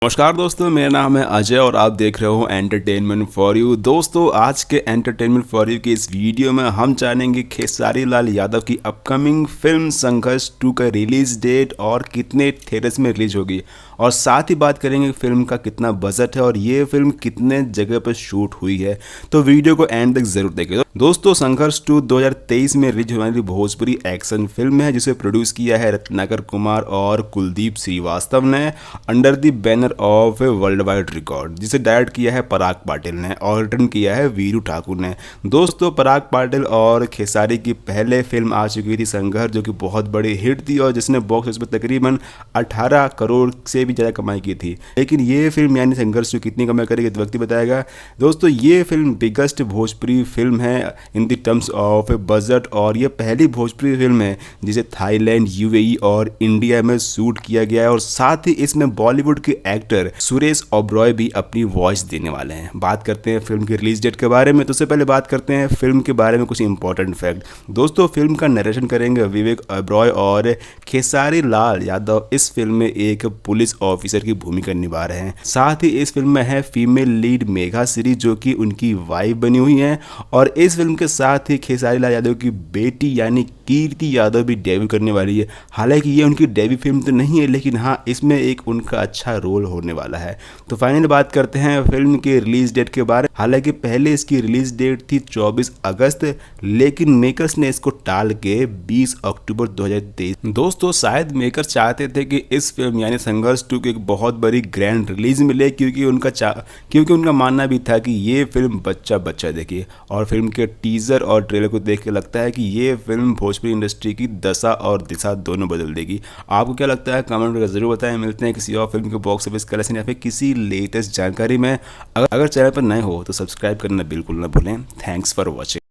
नमस्कार दोस्तों, मेरा नाम है अजय और आप देख रहे हो एंटरटेनमेंट फॉर यू। दोस्तों, आज के एंटरटेनमेंट फॉर यू की इस वीडियो में हम जानेंगे खेसारी लाल यादव की अपकमिंग फिल्म संघर्ष 2 का रिलीज डेट और कितने थिएटर्स में रिलीज होगी, और साथ ही बात करेंगे फिल्म का कितना बजट है और ये फिल्म कितने जगह पर शूट हुई है। तो वीडियो को एंड तक जरूर देखें। दोस्तों, संघर्ष 2 2023 में रिलीज होने वाली भोजपुरी एक्शन फिल्म है जिसे प्रोड्यूस किया है रत्नाकर कुमार और कुलदीप श्रीवास्तव ने under the banner of world wide record, जिसे डायरेक्ट किया है पराग पाटिल ने और रिटर्न किया है वीरू ठाकुर ने। दोस्तों, पराग पाटिल और खेसारी की पहले फिल्म आ चुकी थी संघर्ष, जो कि बहुत बड़ी हिट थी और जिसने बॉक्स ऑफिस पर तकरीबन 18 करोड़ से भी ज़्यादा कमाई की थी। लेकिन ये फिल्म यानी संघर्ष जो कितनी कमाई करेगी तो वक्त ही बताएगा। दोस्तों, ये फिल्म बिगेस्ट भोजपुरी फिल्म है in the terms of budget, और ये पहली भोजपुरी फिल्म है जिसे थाईलैंड, यूएई और इंडिया में शूट किया गया है, और साथ ही इसमें बॉलीवुड के एक्टर सुरेश ओबरॉय भी अपनी वॉइस देने वाले हैं। बात करते हैं फिल्म की रिलीज डेट के बारे में, तो उससे पहले बात करते हैं फिल्म के बारे में कुछ इंपॉर्टेंट फैक्ट। दोस्तों, फिल्म का नरेशन करेंगे विवेक ओबरॉय और खेसारी लाल यादव इस फिल्म में एक पुलिस ऑफिसर की भूमिका निभा रहे हैं। साथ ही इस फिल्म में है फीमेल लीड मेघा श्री, जो कि उनकी वाइफ बनी हुई है, और इस फिल्म के साथ ही खेसारी लाल यादव की बेटी यानी कीर्ति यादव भी डेब्यू करने वाली है। हालांकि ये उनकी डेब्यू फिल्म तो नहीं है, लेकिन हाँ, इसमें एक उनका अच्छा रोल होने वाला है। तो फाइनल बात करते हैं फिल्म के रिलीज डेट के बारे में। हालांकि पहले इसकी रिलीज डेट थी 24 अगस्त, लेकिन मेकर्स ने इसको टाल के 20 अक्टूबर 2023। दोस्तों, शायद मेकर्स चाहते थे कि इस फिल्म यानी संघर्ष 2 की एक बहुत बड़ी ग्रैंड रिलीज मिले, क्योंकि उनका मानना भी था कि ये फिल्म बच्चा बच्चा देखे, और फिल्म के टीजर और ट्रेलर को देख के लगता है कि ये फिल्म भोजपुरी इंडस्ट्री की दशा और दिशा दोनों बदल देगी। आपको क्या लगता है कमेंट करके जरूर बताएं। मिलते हैं किसी और फिल्म के बॉक्स ऑफिस कलेक्शन या फिर किसी लेटेस्ट जानकारी में। अगर चैनल पर नए हो तो सब्सक्राइब करना बिल्कुल ना भूलें। Thanks for watching.